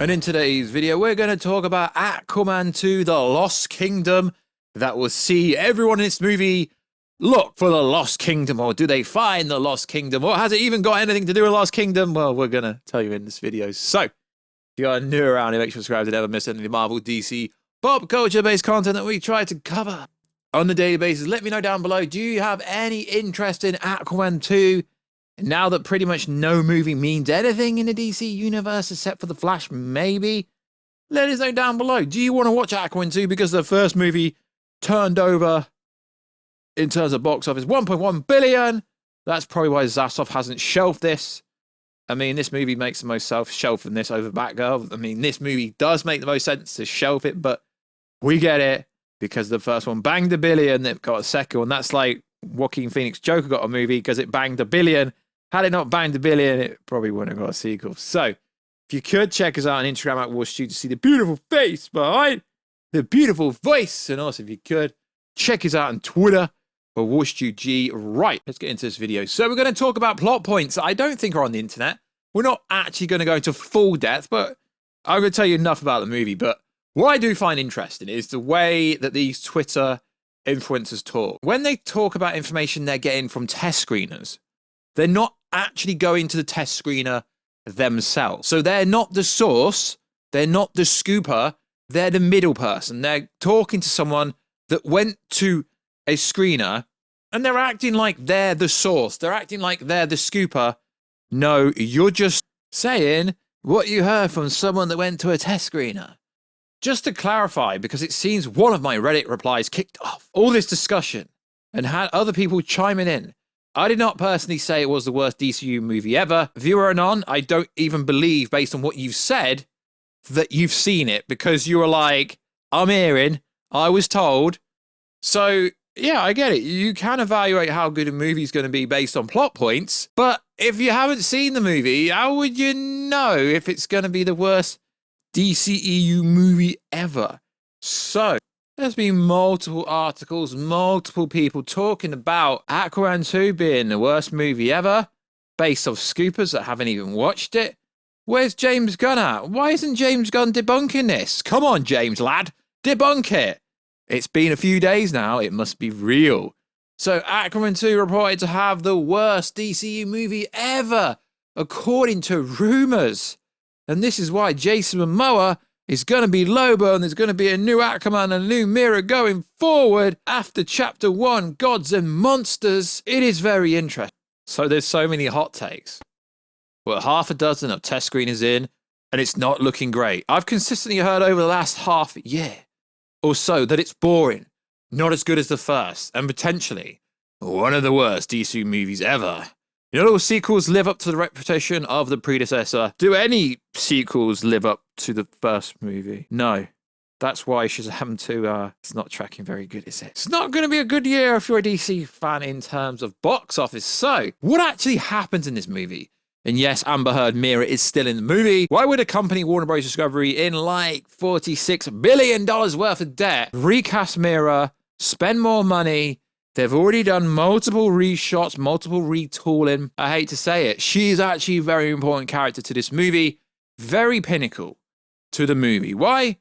And in today's video, we're going to talk about Aquaman 2, The Lost Kingdom, that will see everyone in this movie look for the Lost Kingdom, or do they find the Lost Kingdom, or has it even got anything to do with Lost Kingdom? Well, we're going to tell you in this video. So, if you are new around here, make sure to subscribe to never miss any of the Marvel, DC, pop culture-based content that we try to cover on a daily basis. Let me know down below, do you have any interest in Aquaman 2? Now that pretty much no movie means anything in the DC universe except for The Flash, maybe? Let us know down below. Do you want to watch Aquaman 2 because the first movie turned over, in terms of box office, 1.1 billion? That's probably why Zasov hasn't shelved this. I mean, this movie makes the most sense shelving this over Batgirl. I mean, this movie does make the most sense to shelf it, but we get it because the first one banged a billion, it got a second one. That's like Joaquin Phoenix Joker got a movie because it banged a billion. Had it not banged a billion, it probably wouldn't have got a sequel. So, if you could check us out on Instagram at Warstu to see the beautiful face behind the beautiful voice. And also, if you could, check us out on Twitter for WarstuG. Right, let's get into this video. So, we're going to talk about plot points that I don't think are on the internet. We're not actually going to go into full depth, but I'm going to tell you enough about the movie. But what I do find interesting is the way that these Twitter influencers talk. When they talk about information they're getting from test screeners, they're not actually going to the test screener themselves. So they're not the source, they're not the scooper, they're the middle person. They're talking to someone that went to a screener and they're acting like they're the source. They're acting like they're the scooper. No, you're just saying what you heard from someone that went to a test screener. Just to clarify, because it seems one of my Reddit replies kicked off all this discussion and had other people chiming in. I did not personally say it was the worst DCU movie ever. Viewer anon, I don't even believe, based on what you've said, that you've seen it, because you were like, I'm hearing, I was told. So, yeah, I get it. You can evaluate how good a movie's going to be based on plot points, but if you haven't seen the movie, how would you know if it's going to be the worst DCEU movie ever? So, there's been multiple articles, multiple people talking about Aquaman 2 being the worst movie ever, based off scoopers that haven't even watched it. Where's James Gunn at? Why isn't James Gunn debunking this? Come on, James, lad, debunk it. It's been a few days now, it must be real. So Aquaman 2 reported to have the worst DCU movie ever, according to rumors. And this is why Jason Momoa is going to be Lobo, and there's going to be a new Aquaman and a new Mira going forward after Chapter 1, Gods and Monsters. It is very interesting. So there's so many hot takes. We're half a dozen of test screeners in, and it's not looking great. I've consistently heard over the last half year or so that it's boring, not as good as the first, and potentially one of the worst DC movies ever. You know, sequels live up to the reputation of the predecessor. Do any sequels live up to the first movie? No. That's why Shazam 2, it's not tracking very good, is it? It's not going to be a good year if you're a DC fan in terms of box office. So, what actually happens in this movie? And yes, Amber Heard Mira is still in the movie. Why would a company, Warner Bros. Discovery, in like $46 billion worth of debt, recast Mira, spend more money? They've already done multiple reshots, multiple retooling. I hate to say it. She's actually a very important character to this movie. Very pinnacle to the movie. Why?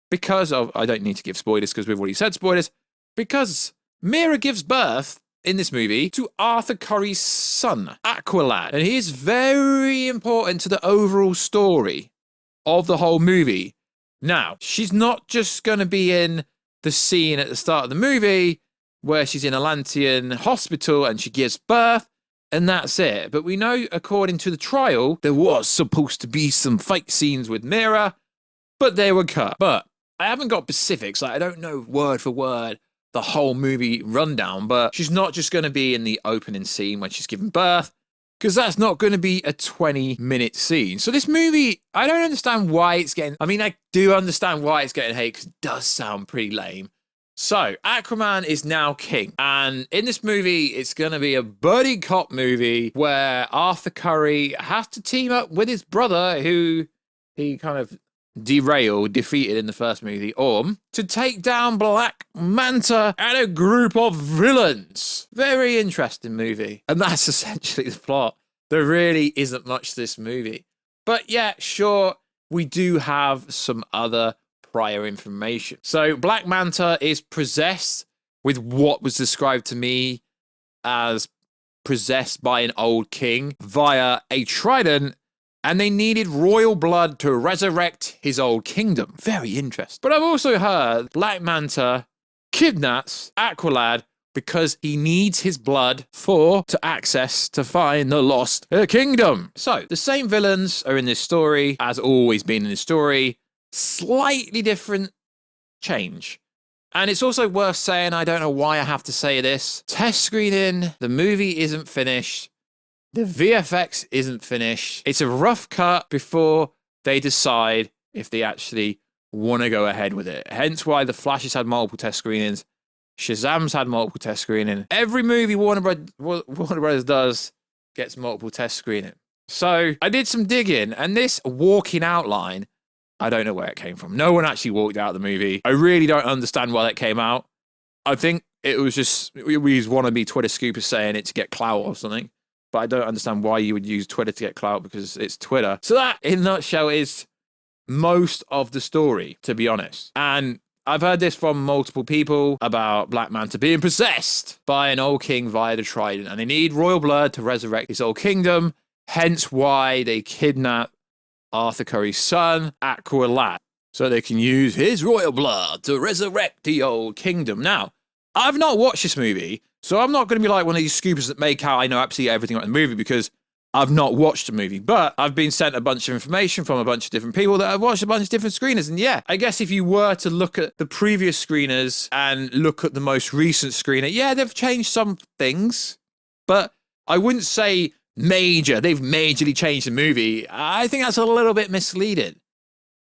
Because of, I don't need to give spoilers because we've already said spoilers. Because Mira gives birth in this movie to Arthur Curry's son, Aqualad. And he is very important to the overall story of the whole movie. Now, she's not just going to be in the scene at the start of the movie where she's in Atlantean hospital and she gives birth, and that's it. But we know, according to the trial, there was supposed to be some fight scenes with Mira, but they were cut. But I haven't got specifics, like I don't know word for word the whole movie rundown, but she's not just going to be in the opening scene when she's giving birth, because that's not going to be a 20-minute scene. So this movie, I don't understand why it's getting, I mean, I do understand why it's getting hate, because it does sound pretty lame. So, Aquaman is now king. And in this movie, it's going to be a buddy cop movie where Arthur Curry has to team up with his brother, who he kind of defeated in the first movie, to take down Black Manta and a group of villains. Very interesting movie. And that's essentially the plot. There really isn't much to this movie. But yeah, sure, we do have some other prior information. So Black Manta is possessed with what was described to me as possessed by an old king via a trident, and they needed royal blood to resurrect his old kingdom. Very interesting. But I've also heard Black Manta kidnaps Aqualad because he needs his blood to find the lost kingdom. So the same villains are in this story as always been in this story, slightly different change. And it's also worth saying, I don't know why I have to say this, test screening, the movie isn't finished, the VFX isn't finished. It's a rough cut before they decide if they actually want to go ahead with it. Hence why The Flash has had multiple test screenings. Shazam's had multiple test screening. Every movie Warner Brothers does gets multiple test screening. So I did some digging, and this walking outline, I don't know where it came from. No one actually walked out of the movie. I really don't understand why that came out. I think it was just these wannabe Twitter scoopers saying it to get clout or something. But I don't understand why you would use Twitter to get clout, because it's Twitter. So that, in a nutshell, is most of the story, to be honest. And I've heard this from multiple people about Black Manta being possessed by an old king via the trident, and they need royal blood to resurrect his old kingdom, hence why they kidnap Arthur Curry's son, Aqualad, so they can use his royal blood to resurrect the old kingdom. Now, I've not watched this movie, so I'm not going to be like one of these scoopers that make out I know absolutely everything about the movie, because I've not watched the movie, but I've been sent a bunch of information from a bunch of different people that have watched a bunch of different screeners. And yeah, I guess if you were to look at the previous screeners and look at the most recent screener, yeah, they've changed some things, but I wouldn't say major. They've majorly changed the movie. I think that's a little bit misleading,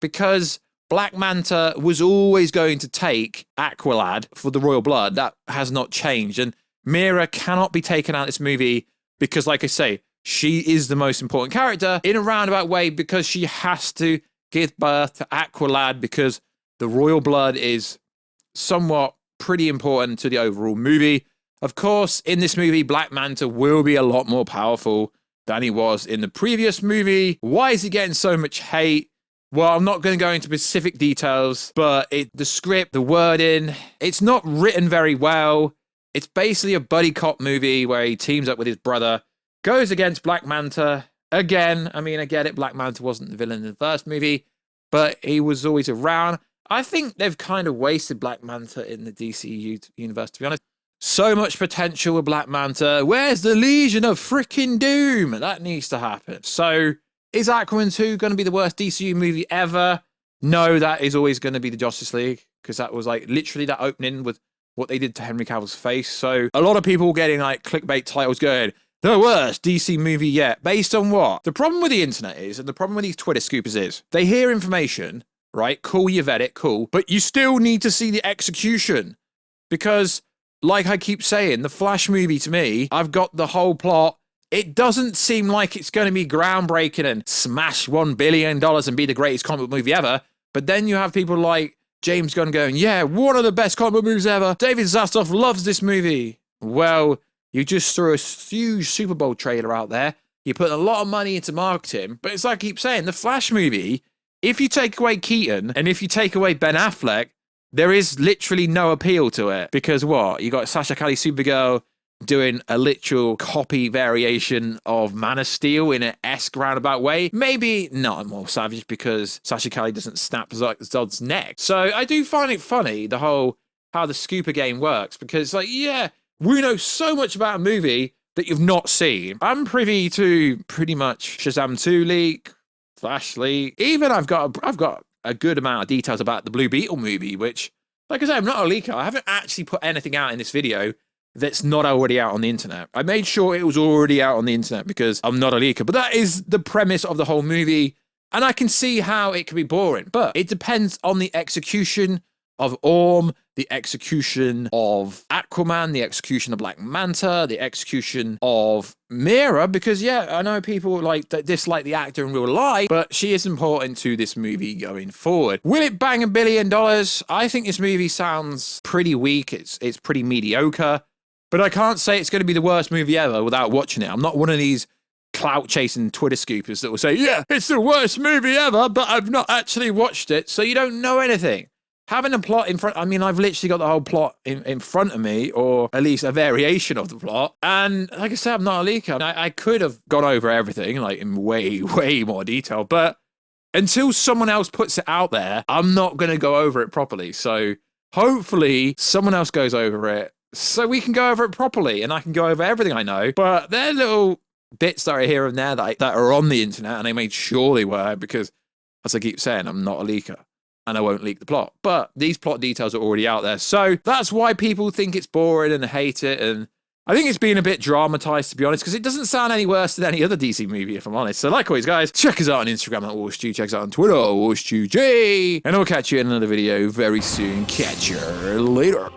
because Black Manta was always going to take Aqualad for the royal blood. That has not changed. And Mira cannot be taken out of this movie because, like I say, she is the most important character in a roundabout way, because she has to give birth to Aqualad, because the royal blood is somewhat pretty important to the overall movie. Of course, in this movie, Black Manta will be a lot more powerful than he was in the previous movie. Why is he getting so much hate? Well, I'm not going to go into specific details, but the script, the wording, it's not written very well. It's basically a buddy cop movie where he teams up with his brother, goes against Black Manta. Again, I mean, I get it, Black Manta wasn't the villain in the first movie, but he was always around. I think they've kind of wasted Black Manta in the DCEU universe, to be honest. So much potential with Black Manta. Where's the Legion of freaking Doom? That needs to happen. So, is Aquaman 2 going to be the worst DCU movie ever? No, that is always going to be the Justice League, because that was like literally that opening with what they did to Henry Cavill's face. So, a lot of people getting like clickbait titles going, the worst DC movie yet. Based on what? The problem with the internet is, and the problem with these Twitter scoopers is, they hear information, right? Cool, you've read it, cool. But you still need to see the execution. Because, like I keep saying, the Flash movie to me, I've got the whole plot. It doesn't seem like it's going to be groundbreaking and smash $1 billion and be the greatest comic book movie ever. But then you have people like James Gunn going, yeah, one of the best comic book movies ever. David Zaslav loves this movie. Well, you just threw a huge Super Bowl trailer out there. You put a lot of money into marketing. But it's like I keep saying, the Flash movie, if you take away Keaton and if you take away Ben Affleck, there is literally no appeal to it. Because what? You got Sasha Calle Supergirl doing a literal copy variation of Man of Steel in an esque roundabout way. Maybe not more savage because Sasha Calle doesn't snap Zod's neck. So I do find it funny, the whole how the scooper game works, because it's like, yeah, we know so much about a movie that you've not seen. I'm privy to pretty much Shazam 2 leak, Flash leak. Even I've got a good amount of details about the Blue Beetle movie, which, like I said, I'm not a leaker. I haven't actually put anything out in this video that's not already out on the internet. I made sure it was already out on the internet because I'm not a leaker. But that is the premise of the whole movie. And I can see how it can be boring. But it depends on the execution of Orm, the execution of Aquaman, the execution of Black Manta, the execution of Mira, because yeah, I know people like dislike the actor in real life, but she is important to this movie going forward. Will it bang $1 billion? I think this movie sounds pretty weak. It's pretty mediocre, but I can't say it's going to be the worst movie ever without watching it. I'm not one of these clout chasing Twitter scoopers that will say, yeah, it's the worst movie ever, but I've not actually watched it, so you don't know anything. Having a plot in front, I mean, I've literally got the whole plot in front of me, or at least a variation of the plot. And like I said, I'm not a leaker. I could have gone over everything, like in way, way more detail, but until someone else puts it out there, I'm not going to go over it properly. So hopefully someone else goes over it so we can go over it properly and I can go over everything I know. But they're little bits that are here and there that are on the internet, and I made sure they were because, as I keep saying, I'm not a leaker. And I won't leak the plot. But these plot details are already out there. So that's why people think it's boring and hate it. And I think it's been a bit dramatized, to be honest, because it doesn't sound any worse than any other DC movie, if I'm honest. So like always, guys, check us out on Instagram at Warstu. Check us out on Twitter, WarstuJ. And I'll catch you in another video very soon. Catch you later.